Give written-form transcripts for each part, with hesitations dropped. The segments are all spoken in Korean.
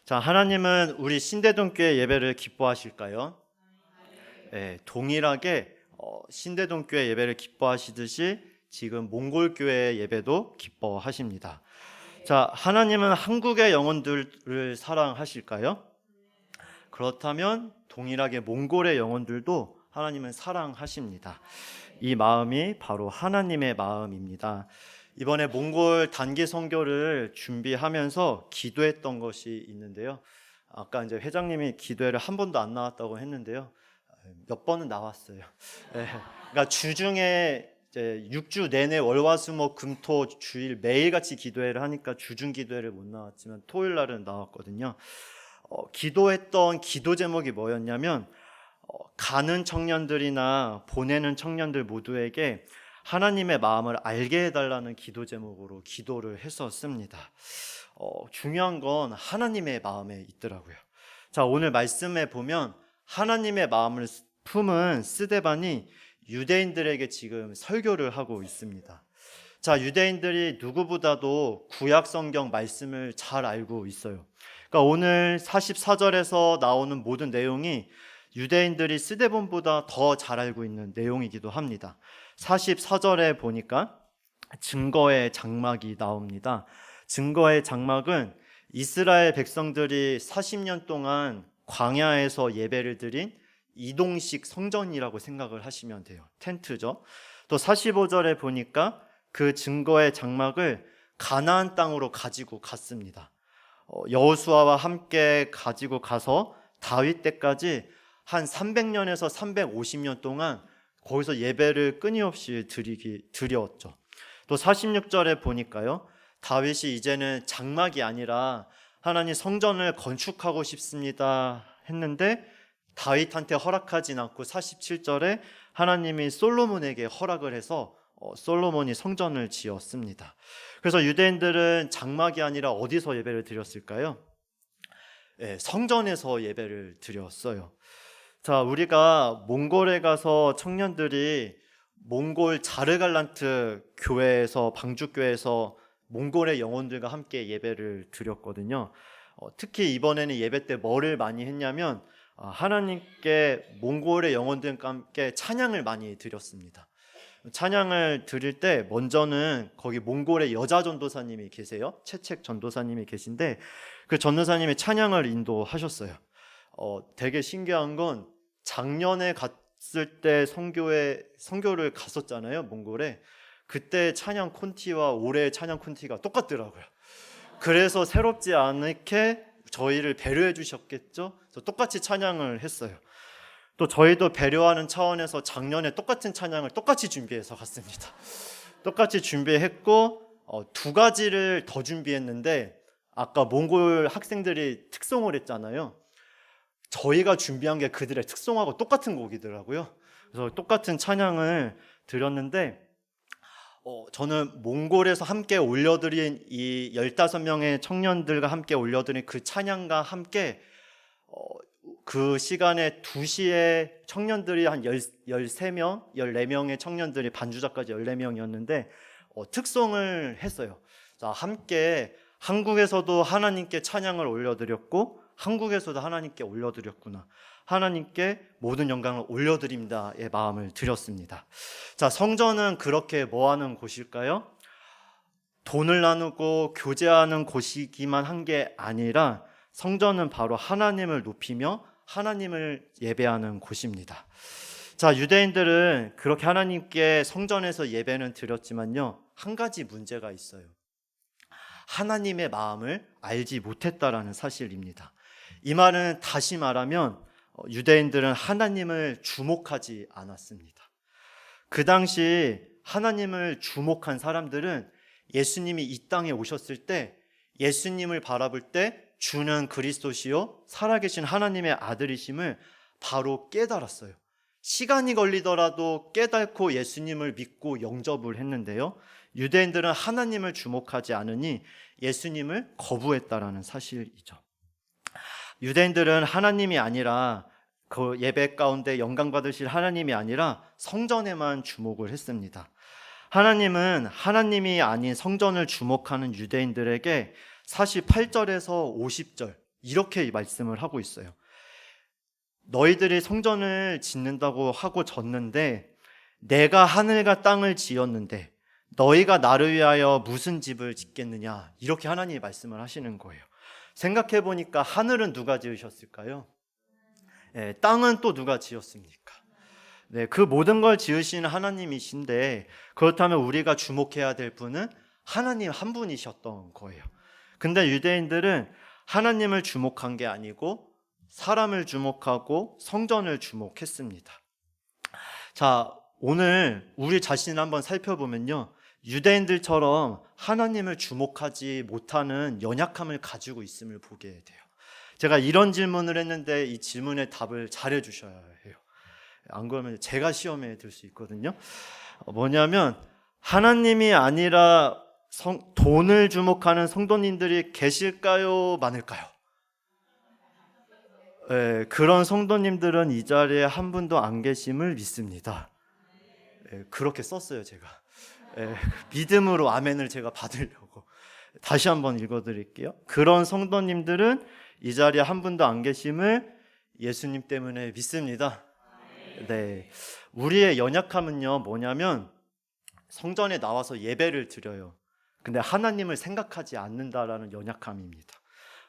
자, 하나님은 우리 신대동교회 예배를 기뻐하실까요? 네, 동일하게 신대동교회 예배를 기뻐하시듯이 지금 몽골교회 예배도 기뻐하십니다. 자, 하나님은 한국의 영혼들을 사랑하실까요? 그렇다면 동일하게 몽골의 영혼들도 하나님은 사랑하십니다. 이 마음이 바로 하나님의 마음입니다. 이번에 몽골 단기 선교를 준비하면서 기도했던 것이 있는데요. 아까 이제 회장님이 기도회를 한 번도 안 나왔다고 했는데요. 몇 번은 나왔어요. 네. 그러니까 주중에 이제 6주 내내 월화수목 금토 주일 매일같이 기도회를 하니까 주중 기도회를 못 나왔지만 토요일 날은 나왔거든요. 기도했던 기도 제목이 뭐였냐면 가는 청년들이나 보내는 청년들 모두에게 하나님의 마음을 알게 해달라는 기도 제목으로 기도를 했었습니다. 중요한 건 하나님의 마음에 있더라고요. 자, 오늘 말씀에 보면 하나님의 마음을 품은 스데반이 유대인들에게 지금 설교를 하고 있습니다. 자, 유대인들이 누구보다도 구약 성경 말씀을 잘 알고 있어요. 그러니까 오늘 44절에서 나오는 모든 내용이 유대인들이 스데반보다 더 잘 알고 있는 내용이기도 합니다. 44절에 보니까 증거의 장막이 나옵니다. 증거의 장막은 이스라엘 백성들이 40년 동안 광야에서 예배를 드린 이동식 성전이라고 생각을 하시면 돼요. 텐트죠. 또 45절에 보니까 그 증거의 장막을 가나안 땅으로 가지고 갔습니다. 여호수아와 함께 가지고 가서 다윗 때까지 한 300년에서 350년 동안 거기서 예배를 끊임없이 드렸죠. 또 46절에 보니까요, 다윗이 이제는 장막이 아니라 하나님 성전을 건축하고 싶습니다 했는데 다윗한테 허락하진 않고 47절에 하나님이 솔로몬에게 허락을 해서 솔로몬이 성전을 지었습니다. 그래서 유대인들은 장막이 아니라 어디서 예배를 드렸을까요? 성전에서 예배를 드렸어요. 자, 우리가 몽골에 가서 청년들이 몽골 자르갈란트 교회에서 방주교회에서 몽골의 영혼들과 함께 예배를 드렸거든요. 특히 이번에는 예배 때 뭐를 많이 했냐면 하나님께 몽골의 영혼들과 함께 찬양을 많이 드렸습니다. 찬양을 드릴 때 먼저는 거기 몽골의 여자 전도사님이 계세요. 채책 전도사님이 계신데 그 전도사님이 찬양을 인도하셨어요. 되게 신기한 건 작년에 갔을 때 선교를 갔었잖아요, 몽골에. 그때 찬양 콘티와 올해 찬양 콘티가 똑같더라고요. 그래서 새롭지 않게 저희를 배려해 주셨겠죠. 그래서 똑같이 찬양을 했어요. 또 저희도 배려하는 차원에서 작년에 똑같은 찬양을 똑같이 준비해서 갔습니다. 똑같이 준비했고 두 가지를 더 준비했는데 아까 몽골 학생들이 특송을 했잖아요. 저희가 준비한 게 그들의 특송하고 똑같은 곡이더라고요. 그래서 똑같은 찬양을 드렸는데 저는 몽골에서 함께 올려드린 이 15명의 청년들과 함께 올려드린 그 찬양과 함께 그 시간에 2시에 청년들이 한 13명, 14명의 청년들이 반주자까지 14명이었는데 특송을 했어요. 자, 함께 한국에서도 하나님께 찬양을 올려드렸고 한국에서도 하나님께 올려드렸구나. 하나님께 모든 영광을 올려드립니다의 마음을 드렸습니다. 자, 성전은 그렇게 뭐하는 곳일까요? 돈을 나누고 교제하는 곳이기만 한 게 아니라 성전은 바로 하나님을 높이며 하나님을 예배하는 곳입니다. 자, 유대인들은 그렇게 하나님께 성전에서 예배는 드렸지만요, 한 가지 문제가 있어요. 하나님의 마음을 알지 못했다라는 사실입니다. 이 말은 다시 말하면 유대인들은 하나님을 주목하지 않았습니다. 그 당시 하나님을 주목한 사람들은 예수님이 이 땅에 오셨을 때 예수님을 바라볼 때 주는 그리스도시요 살아계신 하나님의 아들이심을 바로 깨달았어요. 시간이 걸리더라도 깨닫고 예수님을 믿고 영접을 했는데요, 유대인들은 하나님을 주목하지 않으니 예수님을 거부했다라는 사실이죠. 유대인들은 하나님이 아니라 그 예배 가운데 영광 받으실 하나님이 아니라 성전에만 주목을 했습니다. 하나님은 하나님이 아닌 성전을 주목하는 유대인들에게 48절에서 50절 이렇게 말씀을 하고 있어요. 너희들이 성전을 짓는다고 하고 졌는데 내가 하늘과 땅을 지었는데 너희가 나를 위하여 무슨 집을 짓겠느냐, 이렇게 하나님이 말씀을 하시는 거예요. 생각해 보니까 하늘은 누가 지으셨을까요? 땅은 또 누가 지었습니까? 그 모든 걸 지으시는 하나님이신데, 그렇다면 우리가 주목해야 될 분은 하나님 한 분이셨던 거예요. 근데 유대인들은 하나님을 주목한 게 아니고 사람을 주목하고 성전을 주목했습니다. 자, 오늘 우리 자신을 한번 살펴보면요, 유대인들처럼 하나님을 주목하지 못하는 연약함을 가지고 있음을 보게 돼요. 제가 이런 질문을 했는데 이 질문의 답을 잘해 주셔야 해요. 안 그러면 제가 시험에 들 수 있거든요. 뭐냐면, 하나님이 아니라 돈을 주목하는 성도님들이 계실까요, 많을까요? 그런 성도님들은 이 자리에 한 분도 안 계심을 믿습니다. 그렇게 썼어요, 제가. 믿음으로 아멘을 제가 받으려고. 다시 한번 읽어드릴게요. 그런 성도님들은 이 자리에 한 분도 안 계심을 예수님 때문에 믿습니다. 네, 우리의 연약함은요, 뭐냐면 성전에 나와서 예배를 드려요. 근데 하나님을 생각하지 않는다라는 연약함입니다.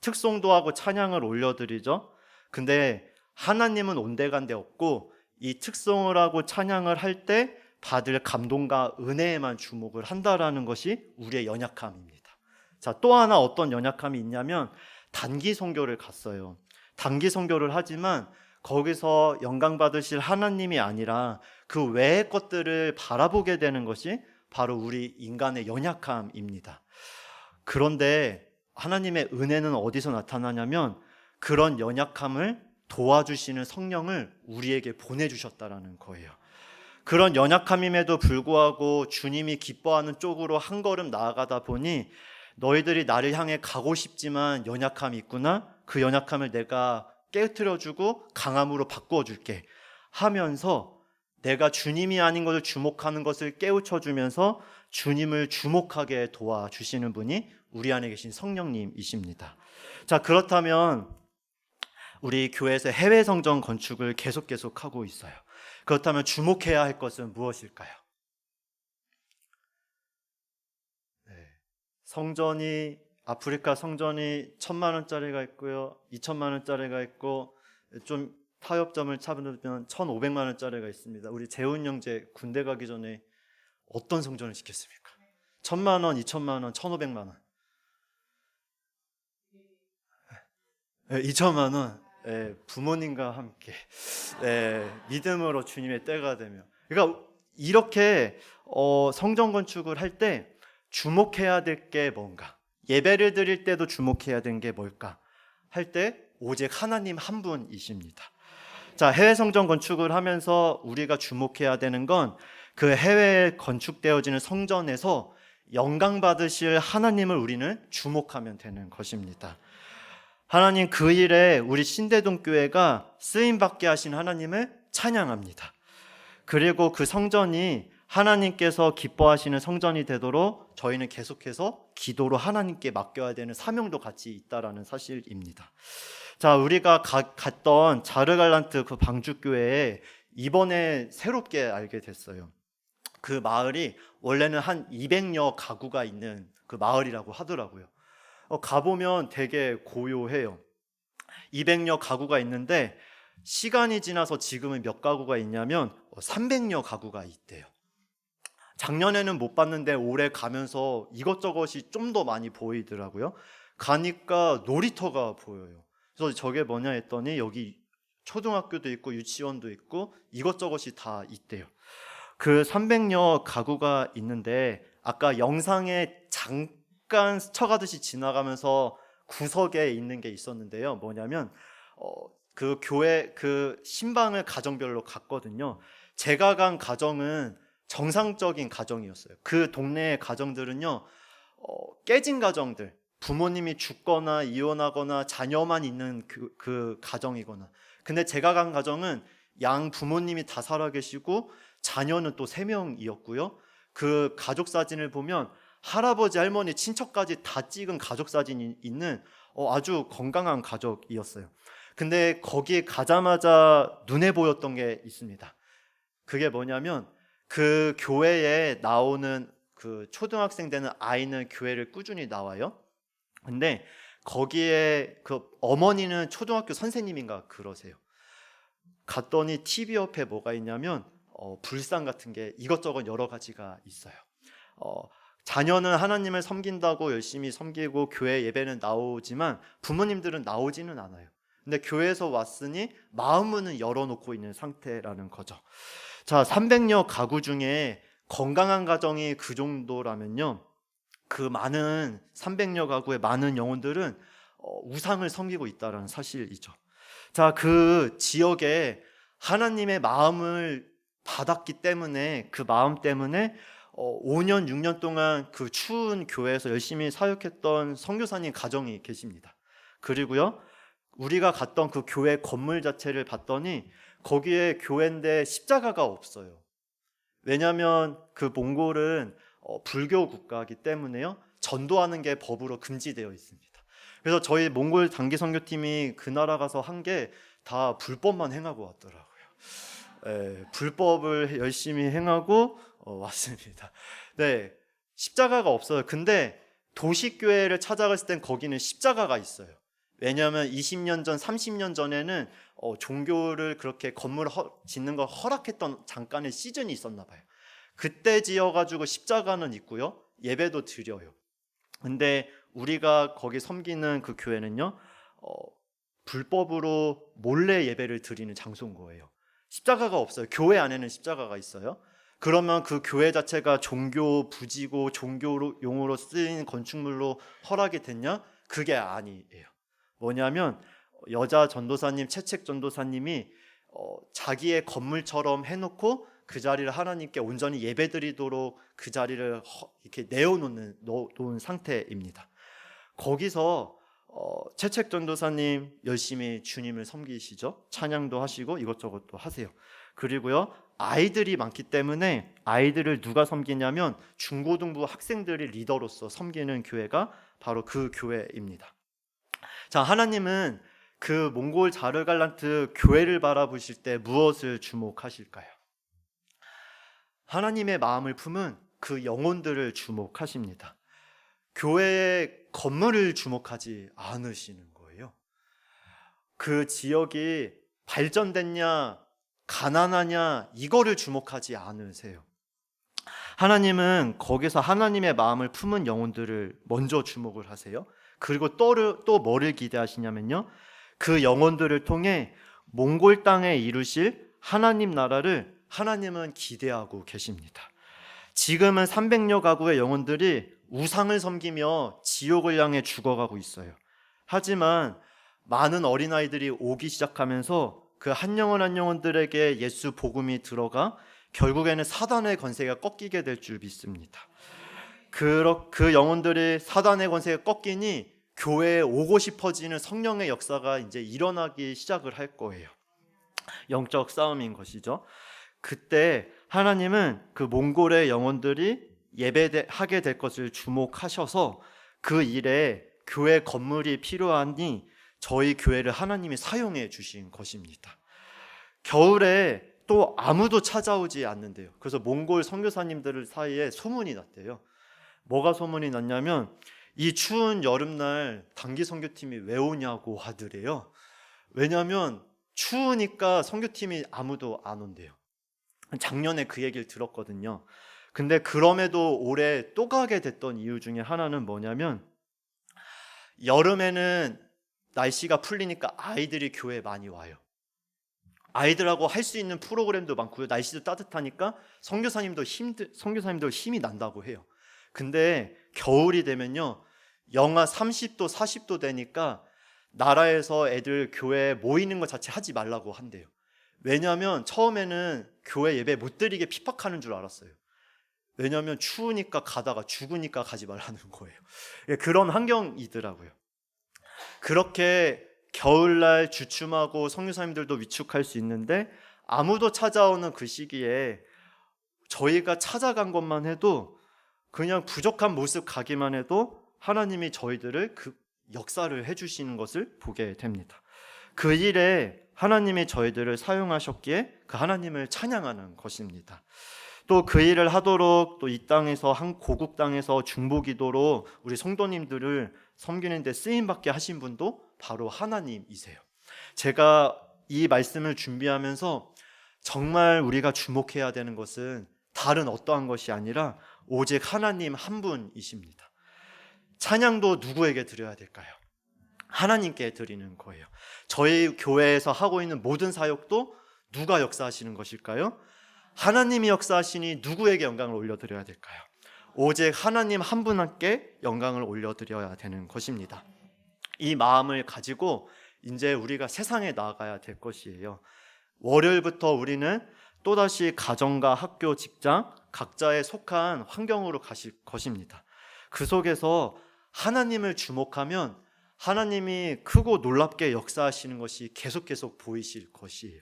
특송도 하고 찬양을 올려드리죠. 근데 하나님은 온데간데 없고 이 특송을 하고 찬양을 할 때 받을 감동과 은혜에만 주목을 한다라는 것이 우리의 연약함입니다. 자, 또 하나 어떤 연약함이 있냐면, 단기 선교를 갔어요. 단기 선교를 하지만 거기서 영광 받으실 하나님이 아니라 그 외의 것들을 바라보게 되는 것이 바로 우리 인간의 연약함입니다. 그런데 하나님의 은혜는 어디서 나타나냐면, 그런 연약함을 도와주시는 성령을 우리에게 보내주셨다라는 거예요. 그런 연약함임에도 불구하고 주님이 기뻐하는 쪽으로 한 걸음 나아가다 보니, 너희들이 나를 향해 가고 싶지만 연약함이 있구나, 그 연약함을 내가 깨트려주고 강함으로 바꾸어줄게 하면서 내가 주님이 아닌 것을 주목하는 것을 깨우쳐주면서 주님을 주목하게 도와주시는 분이 우리 안에 계신 성령님이십니다. 자, 그렇다면 우리 교회에서 해외 성전 건축을 계속 하고 있어요. 그렇다면 주목해야 할 것은 무엇일까요? 성전이, 아프리카 성전이 1,000만 원짜리가 있고요, 2,000만 원짜리가 있고, 좀 타협점을 찾으면 1,500만 원짜리가 있습니다. 우리 재훈 형제 군대 가기 전에 어떤 성전을 짓겠습니까? 1,000만 원, 2,000만 원, 1,500만 원. 2,000만 원. 부모님과 함께 믿음으로 주님의 때가 되면. 그러니까 이렇게 성전 건축을 할 때 주목해야 될 게 뭔가, 예배를 드릴 때도 주목해야 되는 게 뭘까 할 때 오직 하나님 한 분이십니다. 자, 해외 성전 건축을 하면서 우리가 주목해야 되는 건 그 해외에 건축되어지는 성전에서 영광 받으실 하나님을 우리는 주목하면 되는 것입니다. 하나님 그 일에 우리 신대동 교회가 쓰임받게 하신 하나님을 찬양합니다. 그리고 그 성전이 하나님께서 기뻐하시는 성전이 되도록 저희는 계속해서 기도로 하나님께 맡겨야 되는 사명도 같이 있다라는 사실입니다. 자, 우리가 갔던 자르갈란트 그 방주교회에 이번에 새롭게 알게 됐어요. 그 마을이 원래는 한 200여 가구가 있는 그 마을이라고 하더라고요. 가보면 되게 고요해요. 200여 가구가 있는데 시간이 지나서 지금은 몇 가구가 있냐면 300여 가구가 있대요. 작년에는 못 봤는데 올해 가면서 이것저것이 좀 더 많이 보이더라고요. 가니까 놀이터가 보여요. 그래서 저게 뭐냐 했더니 여기 초등학교도 있고 유치원도 있고 이것저것이 다 있대요. 그 300여 가구가 있는데 아까 영상에 잠깐 스쳐가듯이 지나가면서 구석에 있는 게 있었는데요. 뭐냐면 그 교회 그 신방을 가정별로 갔거든요. 제가 간 가정은 정상적인 가정이었어요. 그 동네의 가정들은요, 깨진 가정들, 부모님이 죽거나 이혼하거나 자녀만 있는 그 가정이거나. 근데 제가 간 가정은 양 부모님이 다 살아계시고 자녀는 또 3명이었고요. 그 가족 사진을 보면 할아버지, 할머니, 친척까지 다 찍은 가족 사진이 있는 아주 건강한 가족이었어요. 근데 거기 가자마자 눈에 보였던 게 있습니다. 그게 뭐냐면 그 교회에 나오는 그 초등학생 되는 아이는 교회를 꾸준히 나와요. 근데 거기에 그 어머니는 초등학교 선생님인가 그러세요. 갔더니 TV 옆에 뭐가 있냐면 불상 같은 게 이것저것 여러 가지가 있어요. 자녀는 하나님을 섬긴다고 열심히 섬기고 교회 예배는 나오지만 부모님들은 나오지는 않아요. 근데 교회에서 왔으니 마음문은 열어놓고 있는 상태라는 거죠. 자, 300여 가구 중에 건강한 가정이 그 정도라면요, 그 많은 300여 가구의 많은 영혼들은 우상을 섬기고 있다는 사실이죠. 자, 그 지역에 하나님의 마음을 받았기 때문에 그 마음 때문에 5년 6년 동안 그 추운 교회에서 열심히 사역했던 선교사님 가정이 계십니다. 그리고요, 우리가 갔던 그 교회 건물 자체를 봤더니 거기에 교회인데 십자가가 없어요. 왜냐하면 그 몽골은 불교 국가이기 때문에요, 전도하는 게 법으로 금지되어 있습니다. 그래서 저희 몽골 단기 선교팀이 그 나라 가서 한 게 다 불법만 행하고 왔더라고요. 불법을 열심히 행하고 왔습니다. 네, 십자가가 없어요. 근데 도시교회를 찾아갔을 땐 거기는 십자가가 있어요. 왜냐하면 20년 전, 30년 전에는 종교를 그렇게 건물 짓는 걸 허락했던 잠깐의 시즌이 있었나 봐요. 그때 지어가지고 십자가는 있고요, 예배도 드려요. 근데 우리가 거기 섬기는 그 교회는요, 불법으로 몰래 예배를 드리는 장소인 거예요. 십자가가 없어요. 교회 안에는 십자가가 있어요. 그러면 그 교회 자체가 종교 부지고 종교용으로 쓰인 건축물로 허락이 됐냐? 그게 아니에요. 뭐냐면 여자 전도사님, 채책 전도사님이 자기의 건물처럼 해놓고 그 자리를 하나님께 온전히 예배드리도록 그 자리를 이렇게 놓은 상태입니다. 거기서 채책 전도사님 열심히 주님을 섬기시죠. 찬양도 하시고 이것저것도 하세요. 그리고요, 아이들이 많기 때문에 아이들을 누가 섬기냐면 중고등부 학생들이 리더로서 섬기는 교회가 바로 그 교회입니다. 자, 하나님은 그 몽골 자르갈란트 교회를 바라보실 때 무엇을 주목하실까요? 하나님의 마음을 품은 그 영혼들을 주목하십니다. 교회의 건물을 주목하지 않으시는 거예요. 그 지역이 발전됐냐 가난하냐 이거를 주목하지 않으세요. 하나님은 거기서 하나님의 마음을 품은 영혼들을 먼저 주목을 하세요. 그리고 또 뭐를 기대하시냐면요, 그 영혼들을 통해 몽골 땅에 이루실 하나님 나라를 하나님은 기대하고 계십니다. 지금은 300여 가구의 영혼들이 우상을 섬기며 지옥을 향해 죽어가고 있어요. 하지만 많은 어린아이들이 오기 시작하면서 그 한 영혼 한 영혼들에게 예수 복음이 들어가 결국에는 사단의 권세가 꺾이게 될 줄 믿습니다. 그 영혼들이 사단의 권세가 꺾이니 교회에 오고 싶어지는 성령의 역사가 이제 일어나기 시작을 할 거예요. 영적 싸움인 것이죠. 그때 하나님은 그 몽골의 영혼들이 예배하게 될 것을 주목하셔서 그 일에 교회 건물이 필요하니 저희 교회를 하나님이 사용해 주신 것입니다. 겨울에 또 아무도 찾아오지 않는데요. 그래서 몽골 선교사님들 사이에 소문이 났대요. 뭐가 소문이 났냐면 이 추운 여름날 단기 선교팀이 왜 오냐고 하더래요. 왜냐하면 추우니까 선교팀이 아무도 안 온대요. 작년에 그 얘기를 들었거든요. 근데 그럼에도 올해 또 가게 됐던 이유 중에 하나는 뭐냐면 여름에는 날씨가 풀리니까 아이들이 교회에 많이 와요. 아이들하고 할 수 있는 프로그램도 많고요. 날씨도 따뜻하니까 선교사님도 힘이 난다고 해요. 근데 겨울이 되면요, 영하 30도 40도 되니까 나라에서 애들 교회에 모이는 것 자체 하지 말라고 한대요. 왜냐하면 처음에는 교회 예배 못 드리게 핍박하는 줄 알았어요. 왜냐하면 추우니까 가다가 죽으니까 가지 말라는 거예요. 그런 환경이더라고요. 그렇게 겨울날 주춤하고 선교사님들도 위축할 수 있는데 아무도 찾아오는 그 시기에 저희가 찾아간 것만 해도 그냥 부족한 모습 가기만 해도 하나님이 저희들을 그 역사를 해주시는 것을 보게 됩니다. 그 일에 하나님이 저희들을 사용하셨기에 그 하나님을 찬양하는 것입니다. 또 그 일을 하도록 또 이 땅에서 한 고국 땅에서 중보기도로 우리 성도님들을 섬기는 데 쓰임 받게 하신 분도 바로 하나님이세요. 제가 이 말씀을 준비하면서 정말 우리가 주목해야 되는 것은 다른 어떠한 것이 아니라 오직 하나님 한 분이십니다. 찬양도 누구에게 드려야 될까요? 하나님께 드리는 거예요. 저희 교회에서 하고 있는 모든 사역도 누가 역사하시는 것일까요? 하나님이 역사하시니 누구에게 영광을 올려드려야 될까요? 오직 하나님 한 분께 영광을 올려드려야 되는 것입니다. 이 마음을 가지고 이제 우리가 세상에 나아가야 될 것이에요. 월요일부터 우리는 또다시 가정과 학교, 직장 각자에 속한 환경으로 가실 것입니다. 그 속에서 하나님을 주목하면 하나님이 크고 놀랍게 역사하시는 것이 계속 보이실 것이에요.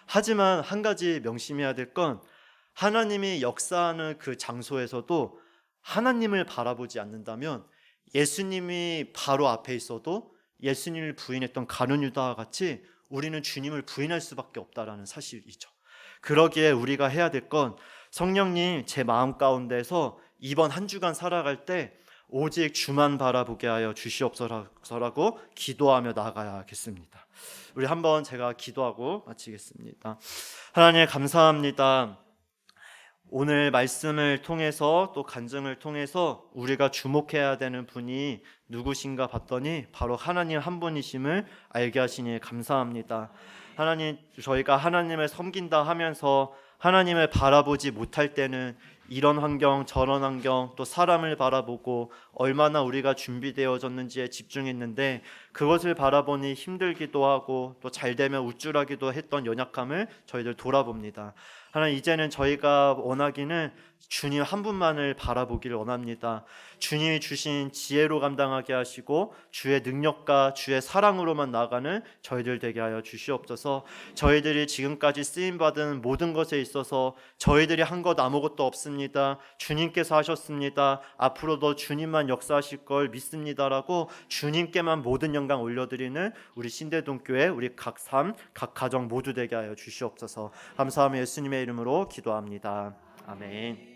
하지만 한 가지 명심해야 될 건 하나님이 역사하는 그 장소에서도 하나님을 바라보지 않는다면 예수님이 바로 앞에 있어도 예수님을 부인했던 가룟 유다와 같이 우리는 주님을 부인할 수밖에 없다라는 사실이죠. 그러기에 우리가 해야 될 건 성령님 제 마음 가운데서 이번 한 주간 살아갈 때 오직 주만 바라보게 하여 주시옵소서라고 기도하며 나아가야겠습니다. 우리 한번 제가 기도하고 마치겠습니다. 하나님 감사합니다. 오늘 말씀을 통해서 또 간증을 통해서 우리가 주목해야 되는 분이 누구신가 봤더니 바로 하나님 한 분이심을 알게 하시니 감사합니다. 하나님, 저희가 하나님을 섬긴다 하면서 하나님을 바라보지 못할 때는 이런 환경 저런 환경 또 사람을 바라보고 얼마나 우리가 준비되어졌는지에 집중했는데 그것을 바라보니 힘들기도 하고 또 잘되면 우쭐하기도 했던 연약함을 저희들 돌아봅니다. 하나님, 이제는 저희가 원하기는 주님 한 분만을 바라보기를 원합니다. 주님이 주신 지혜로 감당하게 하시고 주의 능력과 주의 사랑으로만 나아가는 저희들 되게 하여 주시옵소서. 저희들이 지금까지 쓰임받은 모든 것에 있어서 저희들이 한 것 아무것도 없습니다. 주님께서 하셨습니다. 앞으로도 주님만 역사하실 걸 믿습니다라고 주님께만 모든 영광 올려드리는 우리 신대동교회 우리 각 삶, 각 가정 모두 되게 하여 주시옵소서. 감사하며 예수님의 이름으로 기도합니다. 아멘.